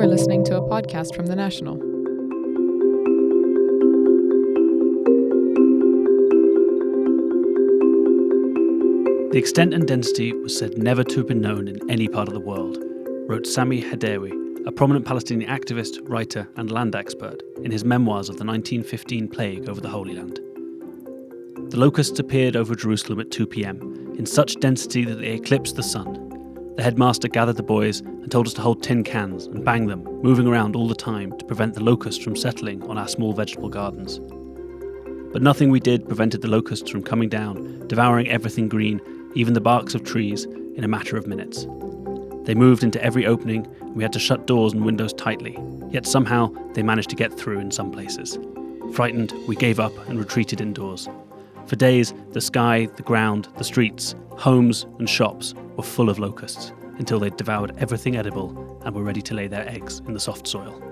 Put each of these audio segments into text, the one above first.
listening to a podcast from The National. The extent and density was said never to have been known in any part of the world, wrote Sami Hadawi, a prominent Palestinian activist, writer and land expert, in his memoirs of the 1915 plague over the Holy Land. The locusts appeared over Jerusalem at 2 p.m, in such density that they eclipsed the sun. The headmaster gathered the boys and told us to hold tin cans and bang them, moving around all the time to prevent the locusts from settling on our small vegetable gardens. But nothing we did prevented the locusts from coming down, devouring everything green, even the barks of trees, in a matter of minutes. They moved into every opening, and we had to shut doors and windows tightly, yet somehow they managed to get through in some places. Frightened, we gave up and retreated indoors. For days, the sky, the ground, the streets, homes and shops were full of locusts, until they'd devoured everything edible and were ready to lay their eggs in the soft soil.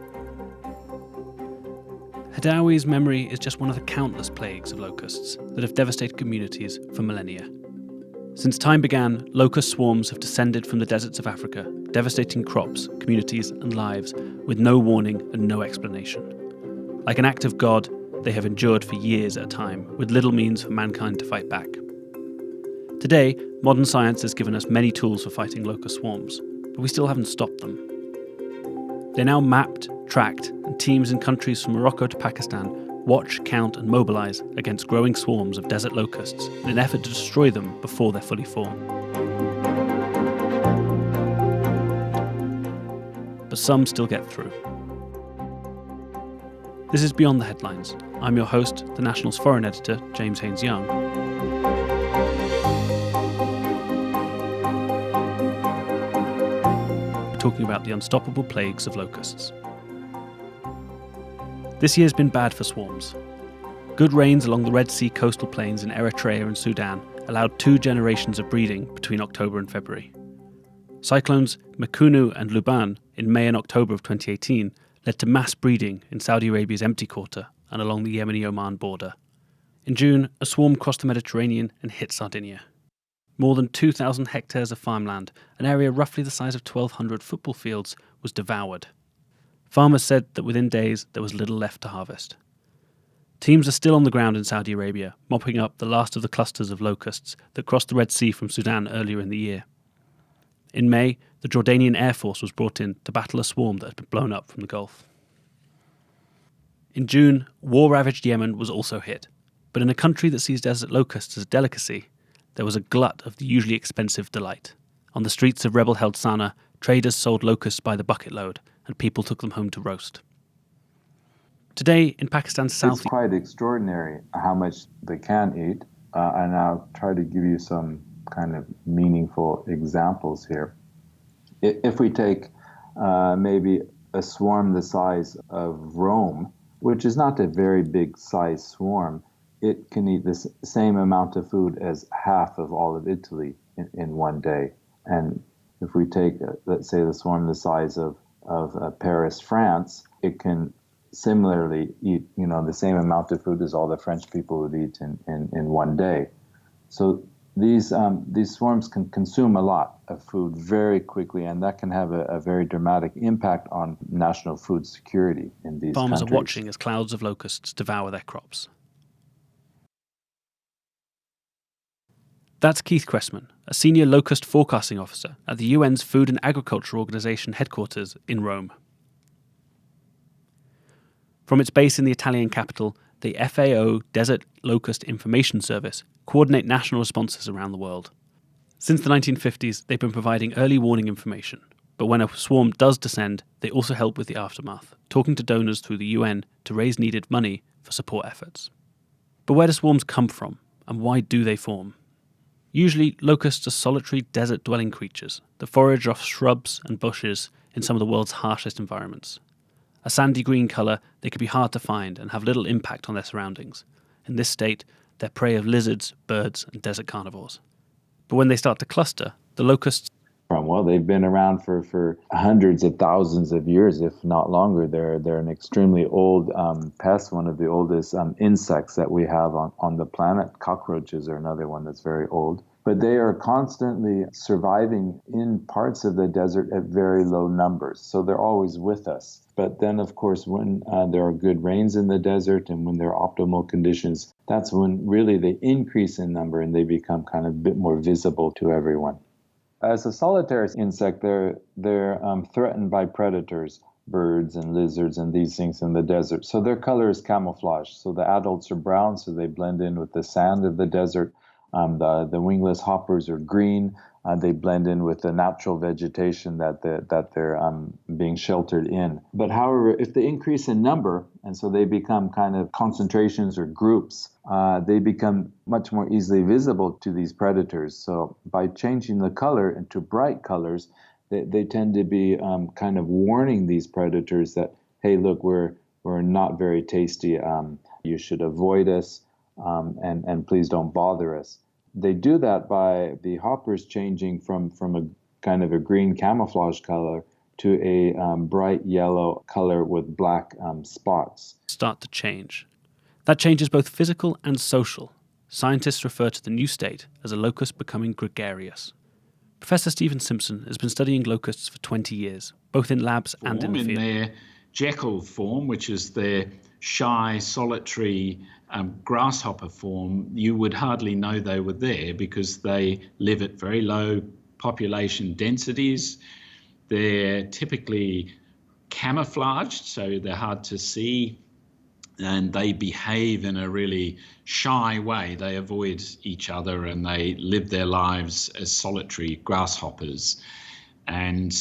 Hadawi's memory is just one of the countless plagues of locusts that have devastated communities for millennia. Since time began, locust swarms have descended from the deserts of Africa, devastating crops, communities and lives with no warning and no explanation. Like an act of God, they have endured for years at a time, with little means for mankind to fight back. Today, modern science has given us many tools for fighting locust swarms, but we still haven't stopped them. They're now mapped, tracked, and teams in countries from Morocco to Pakistan watch, count and mobilise against growing swarms of desert locusts in an effort to destroy them before they're fully formed. But some still get through. This is Beyond the Headlines. I'm your host, The National's foreign editor, James Haines-Young. We're talking about the unstoppable plagues of locusts. This year's been bad for swarms. Good rains along the Red Sea coastal plains in Eritrea and Sudan allowed 2 generations of breeding between October and February. Cyclones Mekunu and Luban in May and October of 2018 led to mass breeding in Saudi Arabia's Empty Quarter and along the Yemeni-Oman border. In June, a swarm crossed the Mediterranean and hit Sardinia. More than 2,000 hectares of farmland, an area roughly the size of 1,200 football fields, was devoured. Farmers said that within days there was little left to harvest. Teams are still on the ground in Saudi Arabia, mopping up the last of the clusters of locusts that crossed the Red Sea from Sudan earlier in the year. In May, the Jordanian Air Force was brought in to battle a swarm that had been blown up from the Gulf. In June, war-ravaged Yemen was also hit, but in a country that sees desert locusts as a delicacy, there was a glut of the usually expensive delight. On the streets of rebel-held Sana'a, traders sold locusts by the bucket load, and people took them home to roast. Today, in Pakistan's south... It's quite extraordinary how much they can eat, and I'll try to give you some kind of meaningful examples here. If we take maybe a swarm the size of Rome, which is not a very big size swarm, it can eat the same amount of food as half of all of Italy in one day. And if we take, let's say, the swarm the size of Paris, France, it can similarly eat, the same amount of food as all the French people would eat in one day. So these swarms can consume a lot of food very quickly, and that can have a very dramatic impact on national food security in these Farmers countries. are watching as clouds of locusts devour their crops. That's Keith Cressman, a senior locust forecasting officer at the UN's Food and Agriculture Organization headquarters in Rome. From its base in the Italian capital, the FAO Desert Locust Information Service coordinate national responses around the world. Since the 1950s, they've been providing early warning information, but when a swarm does descend, they also help with the aftermath, talking to donors through the UN to raise needed money for support efforts. But where do swarms come from, and why do they form? Usually, locusts are solitary desert-dwelling creatures that forage off shrubs and bushes in some of the world's harshest environments. A sandy green colour, they can be hard to find and have little impact on their surroundings. In this state, they're prey of lizards, birds and desert carnivores. But when they start to cluster, the locusts... Well, they've been around for hundreds of thousands of years, if not longer. They're an extremely old pest, one of the oldest insects that we have on the planet. Cockroaches are another one that's very old. But they are constantly surviving in parts of the desert at very low numbers. So they're always with us. But then, of course, when there are good rains in the desert and when there are optimal conditions, that's when really they increase in number and they become kind of a bit more visible to everyone. As a solitary insect, they're threatened by predators, birds and lizards and these things in the desert. So their color is camouflage. So the adults are brown, so they blend in with the sand of the desert. The wingless hoppers are green. They blend in with the natural vegetation that they're being sheltered in. But however, if they increase in number, and so they become kind of concentrations or groups, they become much more easily visible to these predators. So by changing the color into bright colors, they tend to be kind of warning these predators that, hey, look, we're not very tasty. You should avoid us, and please don't bother us. They do that by the hoppers changing from a kind of a green camouflage color to a bright yellow color with black spots. Start to change. That change is both physical and social. Scientists refer to the new state as a locust becoming gregarious. Professor Stephen Simpson has been studying locusts for 20 years, both in labs and in the field. In their Jekyll form, which is their shy, solitary grasshopper form, you would hardly know they were there because they live at very low population densities. They're typically camouflaged, so they're hard to see, and they behave in a really shy way. They avoid each other and they live their lives as solitary grasshoppers. And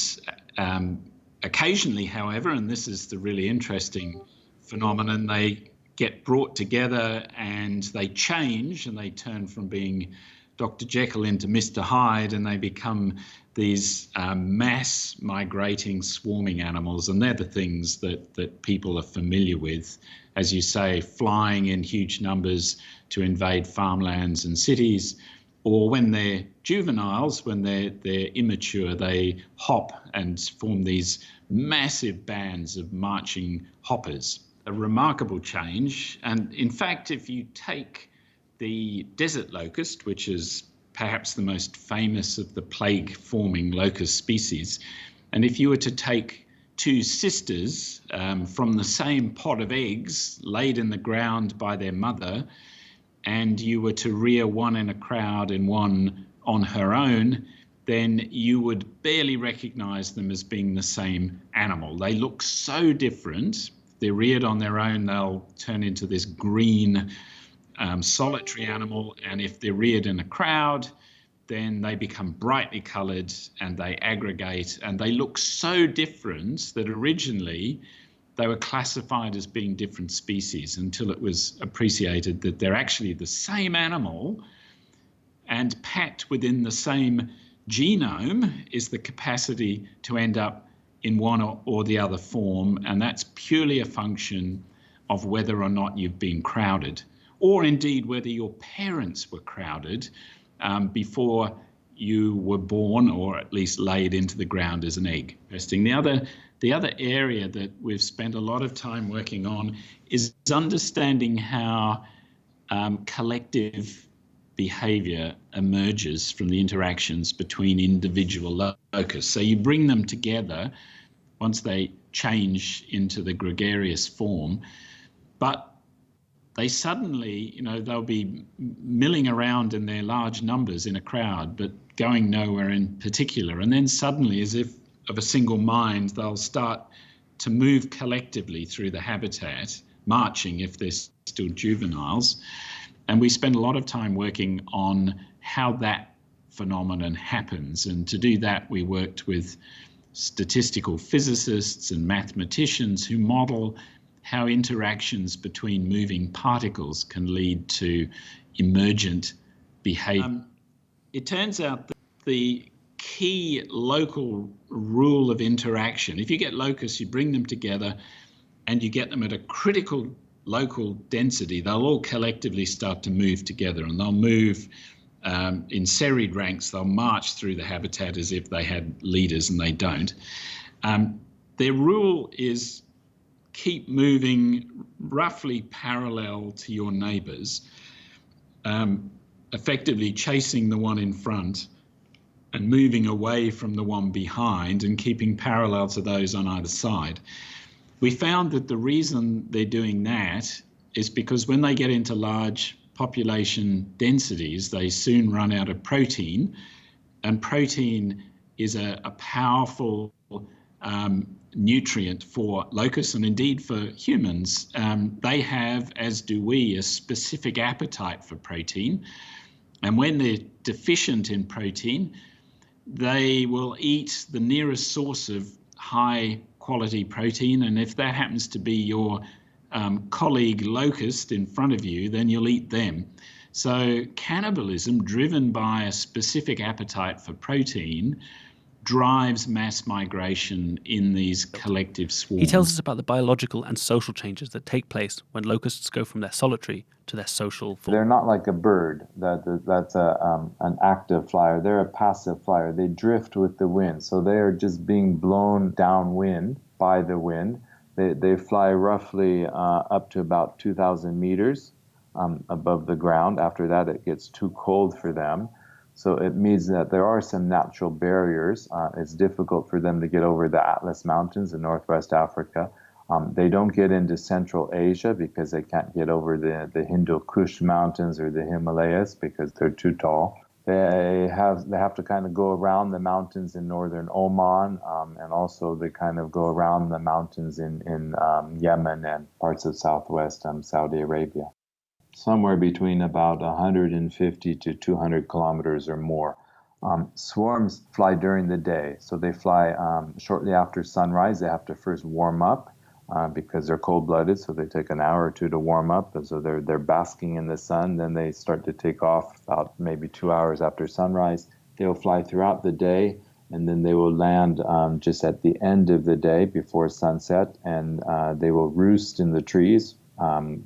occasionally, however, and this is the really interesting phenomenon, they get brought together and they change and they turn from being Dr. Jekyll into Mr. Hyde, and they become these mass migrating swarming animals. And they're the things that people are familiar with, as you say, flying in huge numbers to invade farmlands and cities, or when they're juveniles, when they're immature, they hop and form these massive bands of marching hoppers. A remarkable change. And in fact, if you take the desert locust, which is perhaps the most famous of the plague-forming locust species, and if you were to take two sisters from the same pot of eggs laid in the ground by their mother, and you were to rear one in a crowd and one on her own, then you would barely recognize them as being the same animal. They look so different. They're reared on their own, they'll turn into this green solitary animal, and if they're reared in a crowd, then they become brightly coloured and they aggregate, and they look so different that originally they were classified as being different species until it was appreciated that they're actually the same animal, and packed within the same genome is the capacity to end up in one or the other form, and that's purely a function of whether or not you've been crowded, or indeed whether your parents were crowded before you were born, or at least laid into the ground as an egg. The other area that we've spent a lot of time working on is understanding how collective behavior emerges from the interactions between individual locusts. So you bring them together once they change into the gregarious form, but they suddenly, they'll be milling around in their large numbers in a crowd, but going nowhere in particular. And then suddenly, as if of a single mind, they'll start to move collectively through the habitat, marching if they're still juveniles. And we spend a lot of time working on how that phenomenon happens. And to do that, we worked with statistical physicists and mathematicians who model how interactions between moving particles can lead to emergent behavior. It turns out that the key local rule of interaction, if you get locusts, you bring them together and you get them at a critical local density, they'll all collectively start to move together, and they'll move in serried ranks. They'll march through the habitat as if they had leaders, and they don't. Their rule is keep moving roughly parallel to your neighbours. effectively chasing the one in front and moving away from the one behind and keeping parallel to those on either side. We found that the reason they're doing that is because when they get into large population densities, they soon run out of protein, and protein is a powerful nutrient for locusts and indeed for humans. They have, as do we, a specific appetite for protein, and when they're deficient in protein, they will eat the nearest source of high quality protein, and if that happens to be your colleague locust in front of you, then you'll eat them. So cannibalism, driven by a specific appetite for protein, drives mass migration in these collective swarms. He tells us about the biological and social changes that take place when locusts go from their solitary to their social form. They're not like a bird that's an active flyer. They're a passive flyer. They drift with the wind, so they are just being blown downwind by the wind. They fly roughly up to about 2,000 meters above the ground. After that, it gets too cold for them. So it means that there are some natural barriers. It's difficult for them to get over the Atlas Mountains in Northwest Africa. They don't get into Central Asia because they can't get over the Hindu Kush Mountains or the Himalayas because they're too tall. They have to kind of go around the mountains in northern Oman, and also they kind of go around the mountains in Yemen and parts of southwest Saudi Arabia. Somewhere between about 150 to 200 kilometers or more. Swarms fly during the day, so they fly shortly after sunrise. They have to first warm up because they're cold-blooded, so they take an hour or two to warm up, and so they're basking in the sun. Then they start to take off about maybe 2 hours after sunrise. They'll fly throughout the day, and then they will land just at the end of the day before sunset, and they will roost in the trees,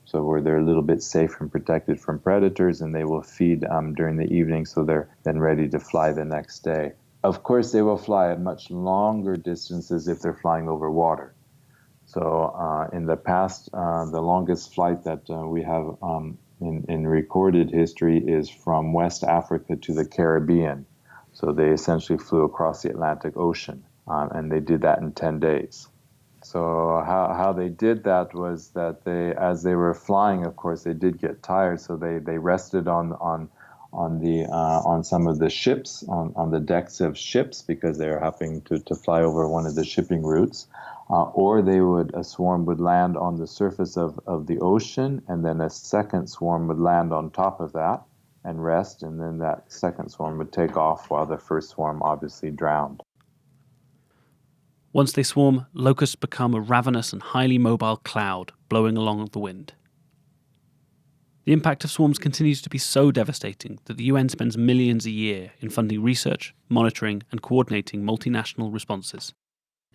so where they're a little bit safe and protected from predators, and they will feed during the evening, so they're then ready to fly the next day. Of course, they will fly at much longer distances if they're flying over water. So in the past, the longest flight that we have in recorded history is from West Africa to the Caribbean. So they essentially flew across the Atlantic Ocean, and they did that in 10 days. So how they did that was that as they were flying, of course, they did get tired, so they rested on some of the ships, on the decks of ships, because they were having to fly over one of the shipping routes, or a swarm would land on the surface of the ocean, and then a second swarm would land on top of that and rest, and then that second swarm would take off while the first swarm obviously drowned. Once they swarm, locusts become a ravenous and highly mobile cloud blowing along the wind. The impact of swarms continues to be so devastating that the UN spends millions a year in funding research, monitoring, and coordinating multinational responses.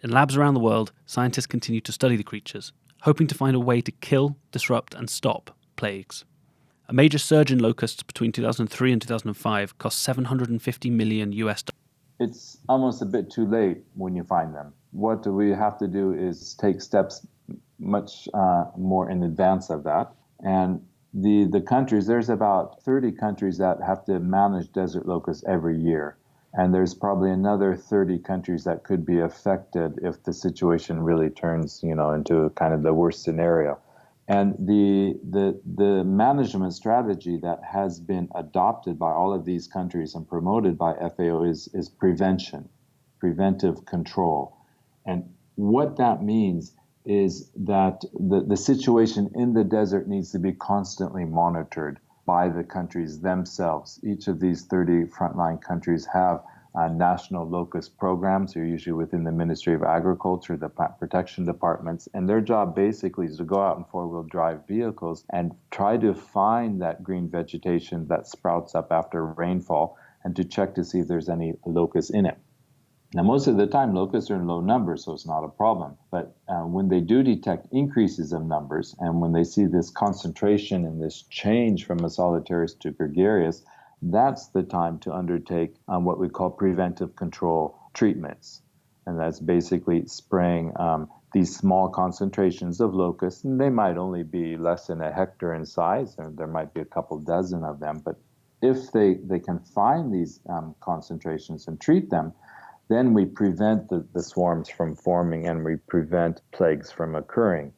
In labs around the world, scientists continue to study the creatures, hoping to find a way to kill, disrupt, and stop plagues. A major surge in locusts between 2003 and 2005 cost $750 million US. It's almost a bit too late when you find them. What we have to do is take steps much more in advance of that. And the countries, there's about 30 countries that have to manage desert locusts every year. And there's probably another 30 countries that could be affected if the situation really turns, into kind of the worst scenario. And the management strategy that has been adopted by all of these countries and promoted by FAO is prevention, preventive control. And what that means is that the situation in the desert needs to be constantly monitored by the countries themselves. Each of these 30 frontline countries have national locust programs. They're usually within the Ministry of Agriculture, the plant protection departments, and their job basically is to go out in four-wheel drive vehicles and try to find that green vegetation that sprouts up after rainfall and to check to see if there's any locusts in it. Now, most of the time, locusts are in low numbers, so it's not a problem. But when they do detect increases of numbers, and when they see this concentration and this change from a solitarius to gregarious, that's the time to undertake what we call preventive control treatments. And that's basically spraying these small concentrations of locusts, and they might only be less than a hectare in size, or there might be a couple dozen of them, but if they can find these concentrations and treat them, then we prevent the swarms from forming and we prevent plagues from occurring.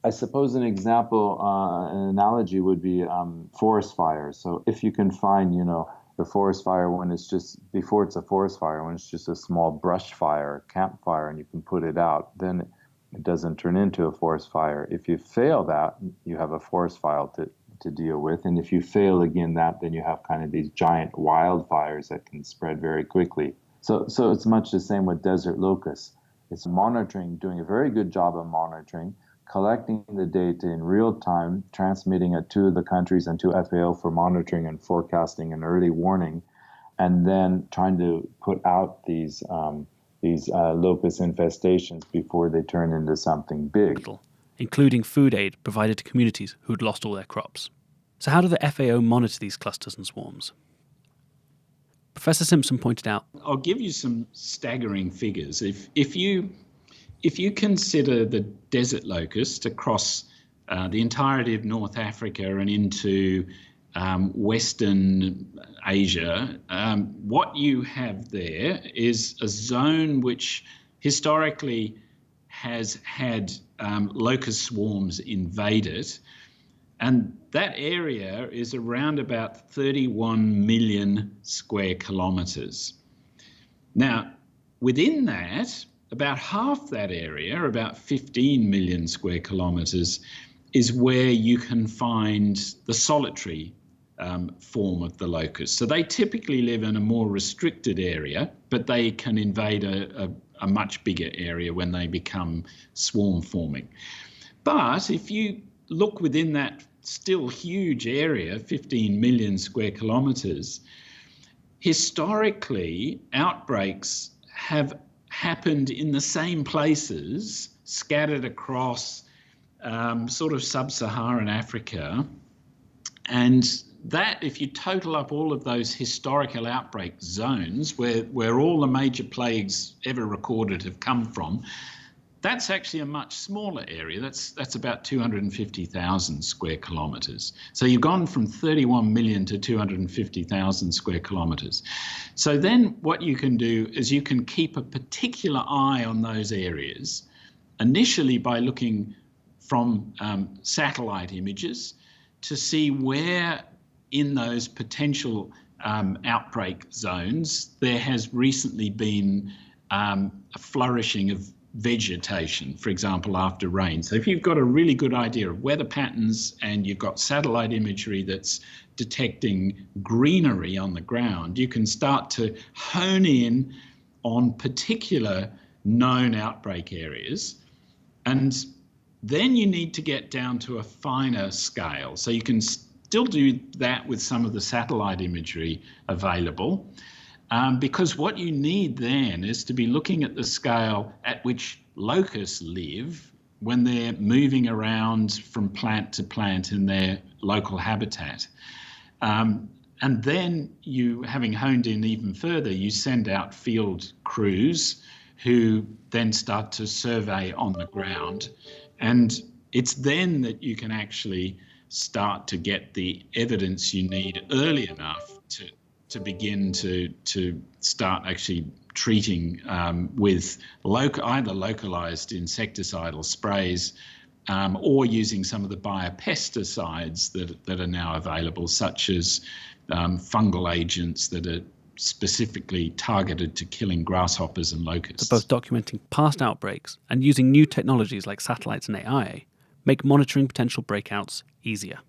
I suppose an example, an analogy would be forest fires. So if you can find, the forest fire when it's just, before it's a forest fire, when it's just a small brush fire, campfire, and you can put it out, then it doesn't turn into a forest fire. If you fail that, you have a forest fire to deal with. And if you fail again that, then you have kind of these giant wildfires that can spread very quickly. So it's much the same with desert locusts. It's monitoring, doing a very good job of monitoring, collecting the data in real time, transmitting it to the countries and to FAO for monitoring and forecasting and early warning, and then trying to put out these locust infestations before they turn into something big. Including food aid provided to communities who'd lost all their crops. So how do the FAO monitor these clusters and swarms? Professor Simpson pointed out, I'll give you some staggering figures. If you consider the desert locust across the entirety of North Africa and into Western Asia, what you have there is a zone which historically has had locust swarms invade it. And that area is around about 31 million square kilometres. Now, within that, about half that area, about 15 million square kilometres, is where you can find the solitary form of the locust. So they typically live in a more restricted area, but they can invade a much bigger area when they become swarm forming. But if you look within that still huge area, 15 million square kilometres, historically outbreaks have happened in the same places, scattered across sort of sub-Saharan Africa. And that, if you total up all of those historical outbreak zones where all the major plagues ever recorded have come from, that's actually a much smaller area. That's about 250,000 square kilometres. So you've gone from 31 million to 250,000 square kilometres. So then what you can do is you can keep a particular eye on those areas, initially by looking from satellite images to see where in those potential outbreak zones there has recently been a flourishing of vegetation, for example, after rain. So if you've got a really good idea of weather patterns and you've got satellite imagery that's detecting greenery on the ground, you can start to hone in on particular known outbreak areas. And then you need to get down to a finer scale. So you can still do that with some of the satellite imagery available. Because what you need then is to be looking at the scale at which locusts live when they're moving around from plant to plant in their local habitat. And then you, having honed in even further, you send out field crews who then start to survey on the ground. And it's then that you can actually start to get the evidence you need early enough to begin to start actually treating with either localized insecticidal sprays or using some of the biopesticides that are now available, such as fungal agents that are specifically targeted to killing grasshoppers and locusts. Both documenting past outbreaks and using new technologies like satellites and AI make monitoring potential breakouts easier.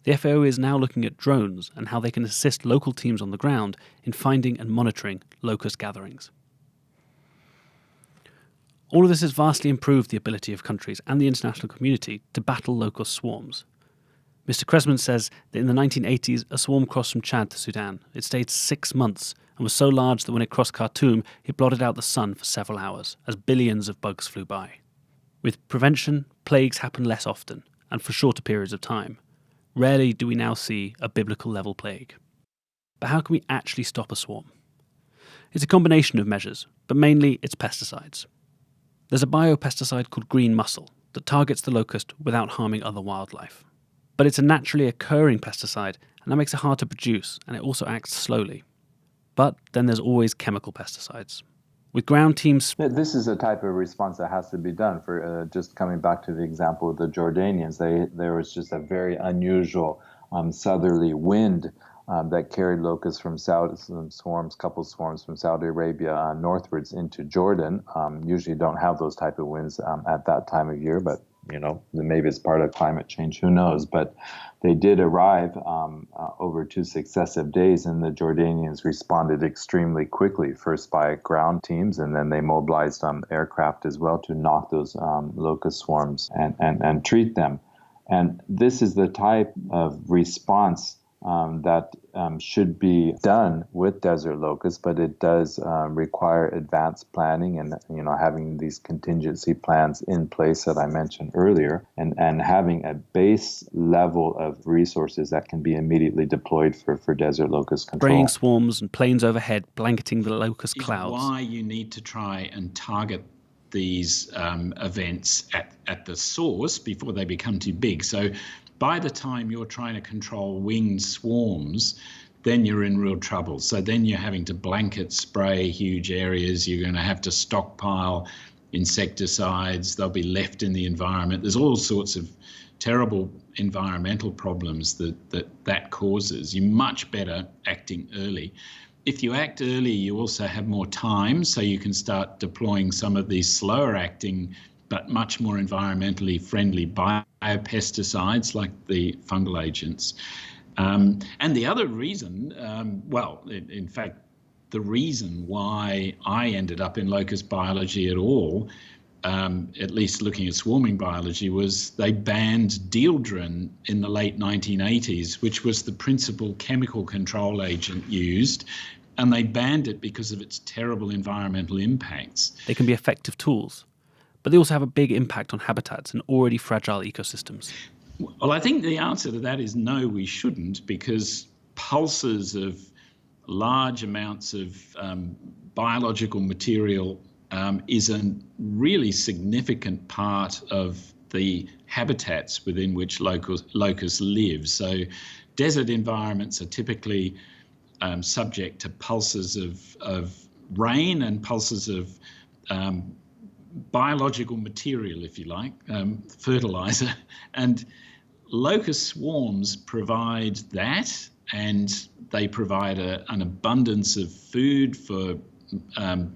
The FAO is now looking at drones and how they can assist local teams on the ground in finding and monitoring locust gatherings. All of this has vastly improved the ability of countries and the international community to battle locust swarms. Mr. Cressman says that in the 1980s, a swarm crossed from Chad to Sudan. It stayed 6 months and was so large that when it crossed Khartoum, it blotted out the sun for several hours as billions of bugs flew by. With prevention, plagues happen less often and for shorter periods of time. Rarely do we now see a biblical-level plague. But how can we actually stop a swarm? It's a combination of measures, but mainly it's pesticides. There's a biopesticide called green mussel that targets the locust without harming other wildlife. But it's a naturally occurring pesticide, and that makes it hard to produce, and it also acts slowly. But then there's always chemical pesticides. With ground teams... This is a type of response that has to be done. For just coming back to the example of the Jordanians, there was just a very unusual southerly wind that carried locusts from couple swarms from Saudi Arabia northwards into Jordan. Usually don't have those type of winds at that time of year, but maybe it's part of climate change, who knows. But they did arrive over 2 successive days, and the Jordanians responded extremely quickly, first by ground teams, and then they mobilized aircraft as well to knock those locust swarms and treat them. And this is the type of response that should be done with desert locusts, but it does require advanced planning and having these contingency plans in place that I mentioned earlier, and having a base level of resources that can be immediately deployed for desert locust control. Spraying swarms and planes overhead, blanketing the locust clouds. Why you need to try and target these events at the source before they become too big. So by the time you're trying to control winged swarms, then you're in real trouble. So then you're having to blanket spray huge areas. You're going to have to stockpile insecticides. They'll be left in the environment. There's all sorts of terrible environmental problems that causes. You're much better acting early. If you act early, you also have more time, so you can start deploying some of these slower acting but much more environmentally friendly biopesticides like the fungal agents. And the other reason, in fact, the reason why I ended up in locust biology at all, at least looking at swarming biology, was they banned dieldrin in the late 1980s, which was the principal chemical control agent used. And they banned it because of its terrible environmental impacts. They can be effective tools, but they also have a big impact on habitats and already fragile ecosystems. Well, I think the answer to that is no, we shouldn't, because pulses of large amounts of biological material is a really significant part of the habitats within which locusts live. So desert environments are typically subject to pulses of rain and pulses of biological material, if you like, fertilizer. And locust swarms provide that, and they provide an abundance of food for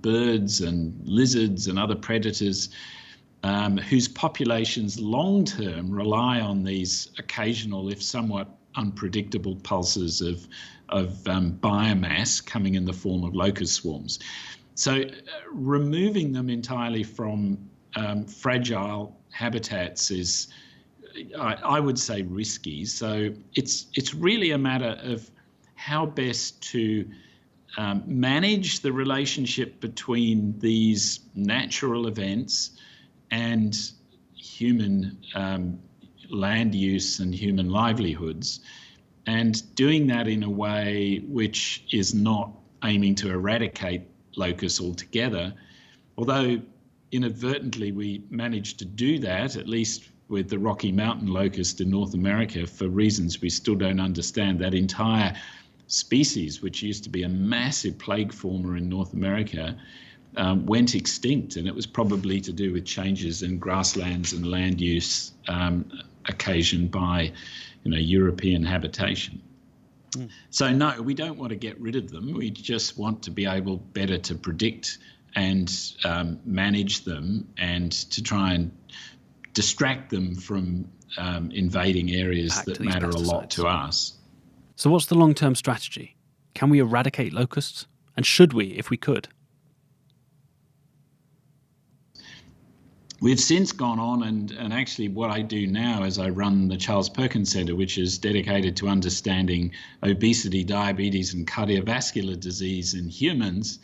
birds and lizards and other predators whose populations long-term rely on these occasional, if somewhat unpredictable pulses of biomass coming in the form of locust swarms. So removing them entirely from fragile habitats is, I would say, risky. So it's really a matter of how best to manage the relationship between these natural events and human land use and human livelihoods, and doing that in a way which is not aiming to eradicate locusts altogether, although inadvertently we managed to do that, at least with the Rocky Mountain locust in North America, for reasons we still don't understand. That entire species, which used to be a massive plague former in North America, went extinct, and it was probably to do with changes in grasslands and land use occasioned by European habitation. So no, we don't want to get rid of them. We just want to be able better to predict and manage them, and to try and distract them from invading areas that matter a lot to us. So what's the long-term strategy? Can we eradicate locusts? And should we, if we could? We've since gone on, and actually what I do now is I run the Charles Perkins Centre, which is dedicated to understanding obesity, diabetes and cardiovascular disease in humans.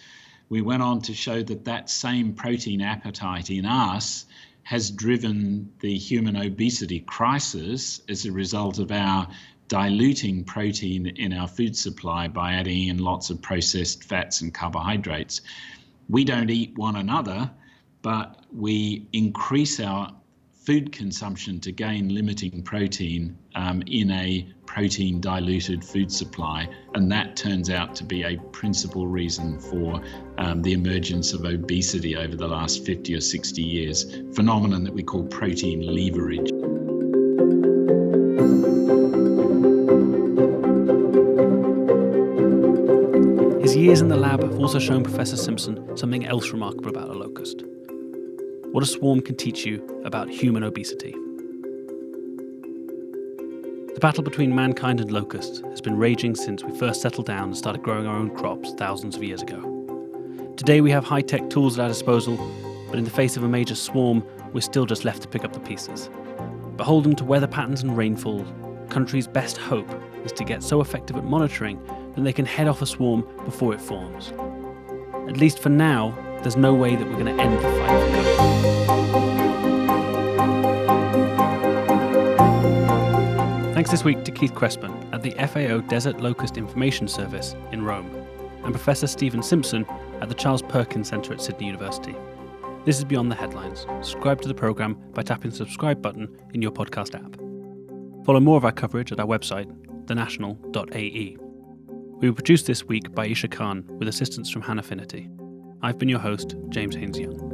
We went on to show that same protein appetite in us has driven the human obesity crisis as a result of our diluting protein in our food supply by adding in lots of processed fats and carbohydrates. We don't eat one another, but we increase our food consumption to gain limiting protein in a protein diluted food supply, and that turns out to be a principal reason for the emergence of obesity over the last 50 or 60 years, phenomenon that we call protein leverage. His years in the lab have also shown Professor Simpson something else remarkable about a locust. What a swarm can teach you about human obesity. The battle between mankind and locusts has been raging since we first settled down and started growing our own crops thousands of years ago. Today we have high-tech tools at our disposal, but in the face of a major swarm, we're still just left to pick up the pieces. Beholden to weather patterns and rainfall, countries' best hope is to get so effective at monitoring that they can head off a swarm before it forms. At least for now, there's no way that we're going to end the fight for locusts. Thanks this week to Keith Cressman at the FAO Desert Locust Information Service in Rome, and Professor Stephen Simpson at the Charles Perkins Centre at Sydney University. This is Beyond the Headlines. Subscribe to the programme by tapping the subscribe button in your podcast app. Follow more of our coverage at our website, thenational.ae. We were produced this week by Isha Khan with assistance from Hannah Finnerty. I've been your host, James Haines-Young.